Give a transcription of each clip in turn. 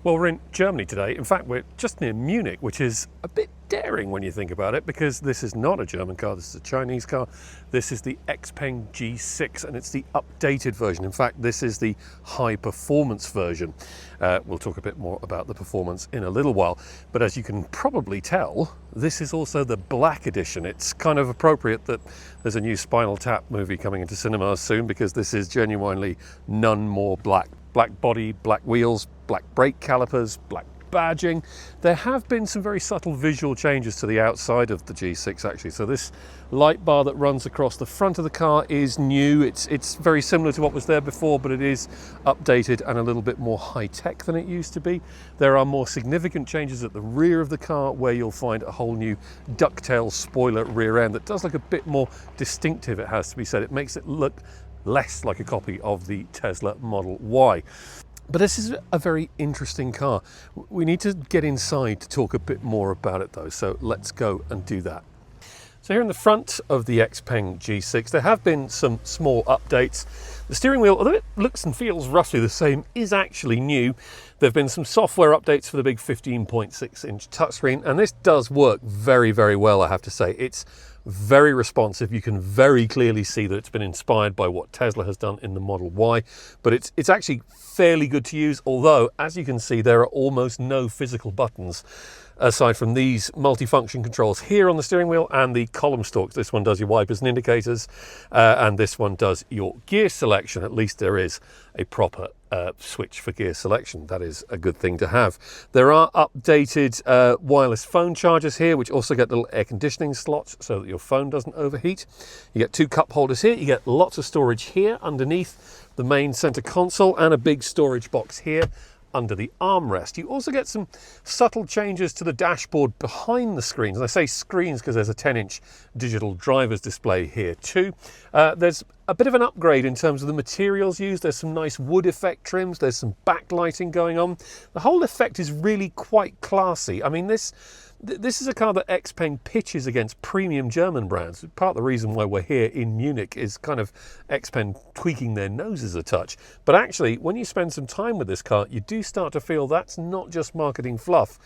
Well, we're in Germany today. In fact, we're just near Munich, which is a bit daring when you think about it, because this is not a German car, this is a Chinese car. This is the Xpeng G6, and it's the updated version. In fact, this is the high performance version. We'll talk a bit more about the performance in a little while, but as you can probably tell, this is also the black edition. It's kind of appropriate that there's a new Spinal Tap movie coming into cinemas soon, because this is genuinely none more black. Black body, black wheels, black brake calipers, black badging. There have been some very subtle visual changes to the outside of the G6 actually. So this light bar that runs across the front of the car is new. It's very similar to what was there before, but it is updated and a little bit more high-tech than it used to be. There are more significant changes at the rear of the car, where you'll find a whole new ducktail spoiler rear end that does look a bit more distinctive, it has to be said. It makes it look less like a copy of the Tesla Model Y. But this is a very interesting car. We need to get inside to talk a bit more about it though, so let's go and do that. So here in the front of the Xpeng G6, there have been some small updates. The steering wheel, although it looks and feels roughly the same, is actually new. There have been some software updates for the big 15.6-inch touchscreen, and this does work very, very well, I have to say. It's very responsive. You can very clearly see that it's been inspired by what Tesla has done in the Model Y, but it's actually fairly good to use, although, as you can see, there are almost no physical buttons aside from these multifunction controls here on the steering wheel and the column stalks. This one does your wipers and indicators, and this one does your gear selection. At least there is a proper switch for gear selection. That is a good thing to have. There are updated wireless phone chargers here, which also get little air conditioning slots so that your phone doesn't overheat. You get two cup holders here. You get lots of storage here underneath the main center console, and a big storage box here under the armrest. You also get some subtle changes to the dashboard behind the screens. And I say screens because there's a 10-inch digital driver's display here too. There's a bit of an upgrade in terms of the materials used. There's some nice wood effect trims. There's some backlighting going on. The whole effect is really quite classy. I mean, this is a car that Xpeng pitches against premium German brands. Part of the reason why we're here in Munich is kind of Xpeng tweaking their noses a touch. But actually, when you spend some time with this car, you do start to feel that's not just marketing fluff.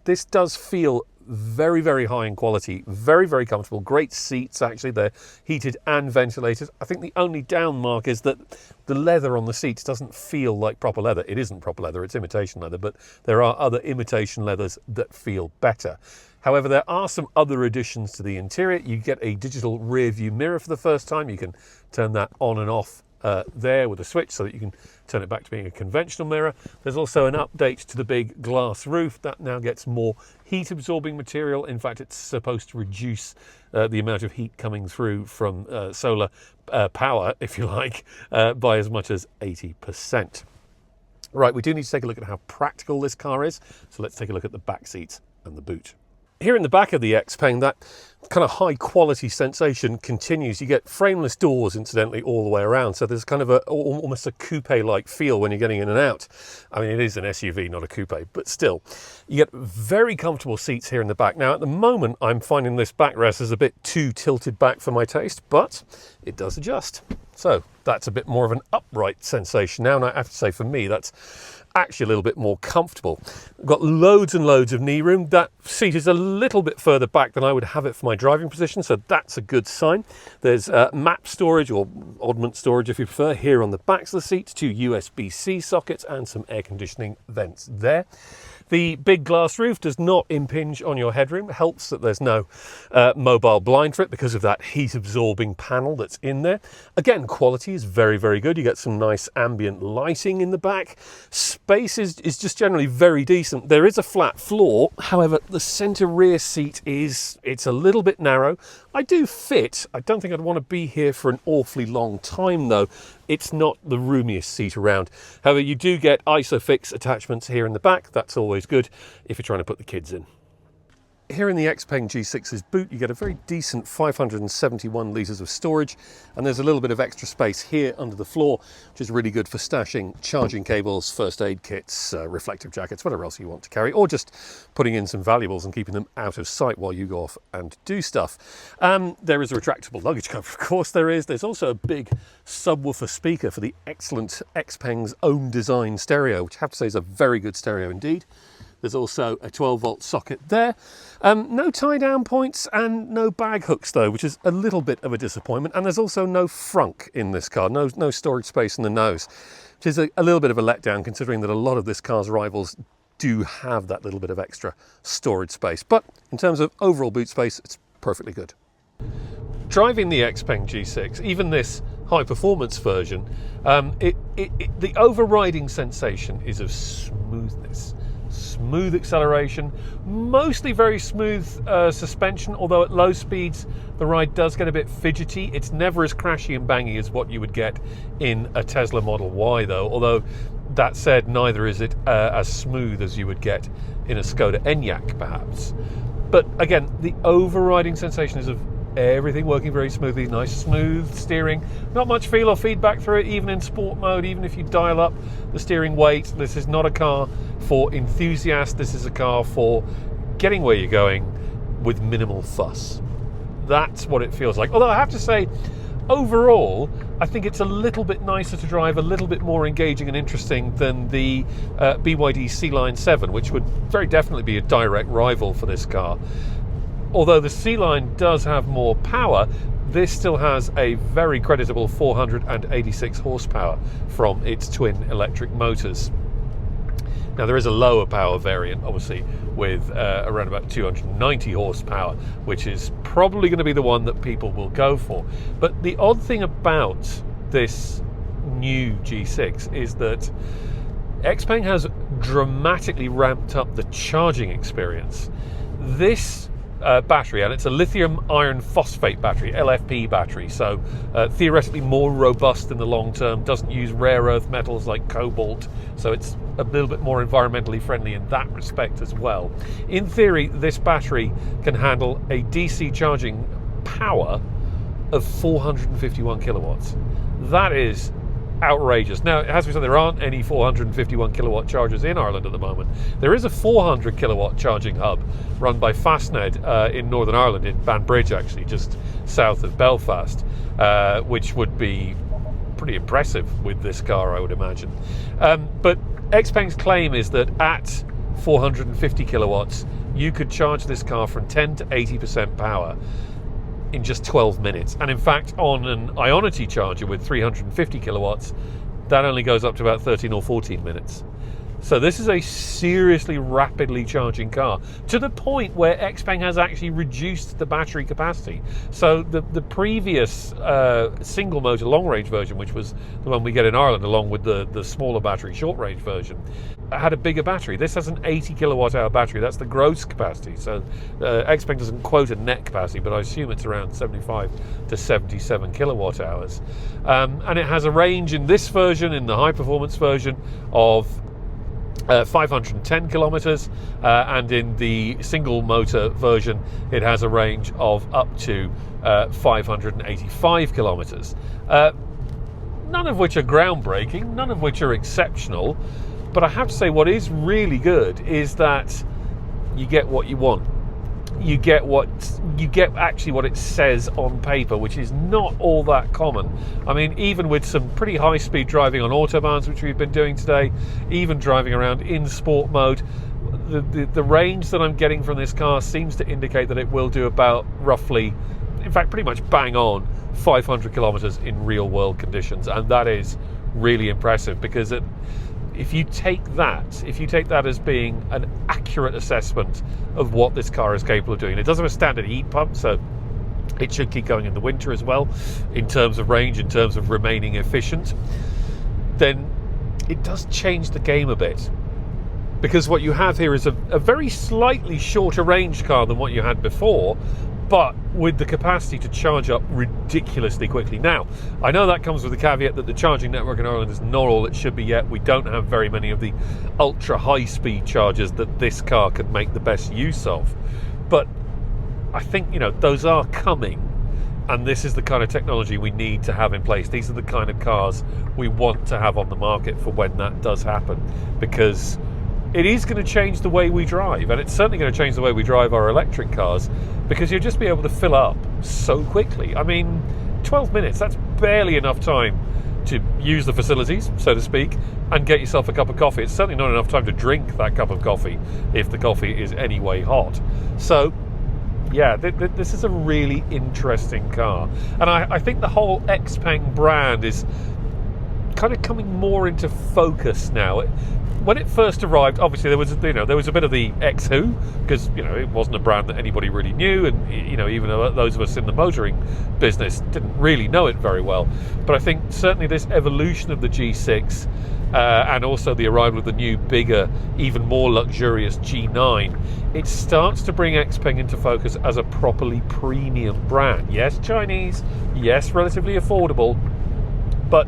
This does feel very, very high in quality, very, very comfortable. Great seats, actually. They're heated and ventilated. I think the only down mark is that the leather on the seats doesn't feel like proper leather. It isn't proper leather, it's imitation leather, but there are other imitation leathers that feel better. However, there are some other additions to the interior. You get a digital rear view mirror for the first time. You can turn that on and off there with a switch so that you can turn it back to being a conventional mirror. There's also an update to the big glass roof that now gets more heat absorbing material. In fact, it's supposed to reduce the amount of heat coming through from solar power, if you like, by as much as 80%. Right, we do need to take a look at how practical this car is. So let's take a look at the back seats and the boot. Here in the back of the Xpeng, that kind of high quality sensation continues. You get frameless doors, incidentally, all the way around. So there's kind of almost a coupe-like feel when you're getting in and out. I mean, it is an SUV, not a coupe, but still. You get very comfortable seats here in the back. Now, at the moment, I'm finding this backrest is a bit too tilted back for my taste, but it does adjust. So that's a bit more of an upright sensation now. And I have to say, for me, that's actually a little bit more comfortable. I've got loads and loads of knee room. That seat is a little bit further back than I would have it for my driving position, so that's a good sign. There's map storage, or oddment storage if you prefer, here on the backs of the seats, two USB-C sockets and some air conditioning vents there. The big glass roof does not impinge on your headroom. It helps that there's no mobile blind for it because of that heat absorbing panel that's in there. Again, quality is very, very good. You get some nice ambient lighting in the back. Space is just generally very decent. There is a flat floor. However, the center rear seat it's a little bit narrow. I do fit. I don't think I'd want to be here for an awfully long time though. It's not the roomiest seat around. However, you do get ISOFIX attachments here in the back. That's always good if you're trying to put the kids in. here in the Xpeng G6's boot, you get a very decent 571 litres of storage, and there's a little bit of extra space here under the floor, which is really good for stashing charging cables, first aid kits, reflective jackets, whatever else you want to carry, or just putting in some valuables and keeping them out of sight while you go off and do stuff. There is a retractable luggage cover, of course there is. There's also a big subwoofer speaker for the excellent Xpeng's own design stereo, which I have to say is a very good stereo indeed. There's also a 12-volt socket there. No tie-down points and no bag hooks though, which is a little bit of a disappointment. And there's also no frunk in this car, no storage space in the nose, which is a little bit of a letdown considering that a lot of this car's rivals do have that little bit of extra storage space. But in terms of overall boot space, it's perfectly good. Driving the Xpeng G6, even this high-performance version, the overriding sensation is of smoothness. Smooth acceleration, mostly very smooth suspension, although at low speeds the ride does get a bit fidgety. It's never as crashy and bangy as what you would get in a Tesla Model Y though, although that said, neither is it as smooth as you would get in a Skoda Enyaq perhaps. But again, the overriding sensation is of everything working very smoothly, nice smooth steering, not much feel or feedback through it, even in sport mode, even if you dial up the steering weight. This is not a car for enthusiasts, this is a car for getting where you're going with minimal fuss. That's what it feels like. Although I have to say, overall, I think it's a little bit nicer to drive, a little bit more engaging and interesting than the BYD C-Line 7, which would very definitely be a direct rival for this car. Although the C-Line does have more power, this still has a very creditable 486 horsepower from its twin electric motors. Now there is a lower power variant, obviously, with around about 290 horsepower, which is probably going to be the one that people will go for. But the odd thing about this new G6 is that Xpeng has dramatically ramped up the charging experience. This battery, and it's a lithium iron phosphate battery, LFP battery, so theoretically more robust in the long term, doesn't use rare earth metals like cobalt, so it's a little bit more environmentally friendly in that respect as well. In theory, this battery can handle a DC charging power of 451 kilowatts. That is outrageous. Now, it has to be said, there aren't any 451 kilowatt chargers in Ireland at the moment. There is a 400 kilowatt charging hub run by Fastned in Northern Ireland, in Banbridge actually, just south of Belfast, which would be pretty impressive with this car, I would imagine. But Xpeng's claim is that at 450 kilowatts, you could charge this car from 10 to 80% power in just 12 minutes. And in fact, on an Ionity charger with 350 kilowatts, that only goes up to about 13 or 14 minutes. So this is a seriously rapidly charging car, to the point where Xpeng has actually reduced the battery capacity. So the previous single motor long range version, which was the one we get in Ireland along with the smaller battery short range version, had a bigger battery. This has an 80 kilowatt hour battery. That's the gross capacity. So Xpeng doesn't quote a net capacity, but I assume it's around 75 to 77 kilowatt hours. And it has a range in this version, in the high performance version, of 510 kilometers, and in the single motor version it has a range of up to 585 kilometers. None of which are groundbreaking, none of which are exceptional, but I have to say what is really good is that you get what you want. You get actually what it says on paper, which is not all that common. I mean, even with some pretty high speed driving on autobahns, which we've been doing today, even driving around in sport mode, the range that I'm getting from this car seems to indicate that it will do about roughly, in fact pretty much bang on, 500 kilometers in real world conditions. And that is really impressive, because if you take that as being an accurate assessment of what this car is capable of doing, it does have a standard heat pump, so it should keep going in the winter as well, in terms of range, in terms of remaining efficient, then it does change the game a bit. Because what you have here is a very slightly shorter range car than what you had before, but with the capacity to charge up ridiculously quickly. Now, I know that comes with the caveat that the charging network in Ireland is not all it should be yet. We don't have very many of the ultra high speed chargers that this car could make the best use of. But I think, you know, those are coming, and this is the kind of technology we need to have in place. These are the kind of cars we want to have on the market for when that does happen, because it is going to change the way we drive, and it's certainly going to change the way we drive our electric cars, because you'll just be able to fill up so quickly. I mean, 12 minutes, that's barely enough time to use the facilities, so to speak, and get yourself a cup of coffee. It's certainly not enough time to drink that cup of coffee if the coffee is anyway hot. So yeah, this is a really interesting car, and I think the whole Xpeng brand is kind of coming more into focus now. When it first arrived, obviously there was a bit of the X Who, because it wasn't a brand that anybody really knew, and even those of us in the motoring business didn't really know it very well. But I think certainly this evolution of the G6 and also the arrival of the new, bigger, even more luxurious G9, it starts to bring Xpeng into focus as a properly premium brand. Yes, Chinese, yes, relatively affordable, but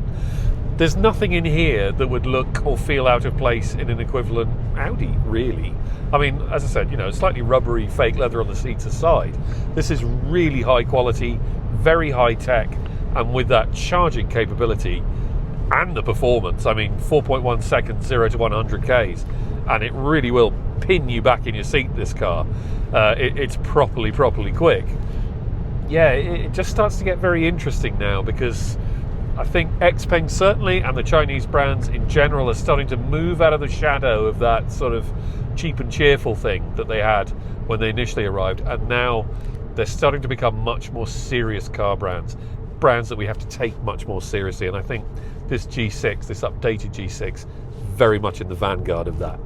there's nothing in here that would look or feel out of place in an equivalent Audi, really. I mean, as I said, slightly rubbery fake leather on the seats aside, this is really high quality, very high tech, and with that charging capability and the performance. I mean, 4.1 seconds, 0 to 100 Ks, and it really will pin you back in your seat, this car. It's properly quick. Yeah, it just starts to get very interesting now, because I think Xpeng certainly, and the Chinese brands in general, are starting to move out of the shadow of that sort of cheap and cheerful thing that they had when they initially arrived, and now they're starting to become much more serious car brands that we have to take much more seriously, and I think this G6, this updated G6, very much in the vanguard of that.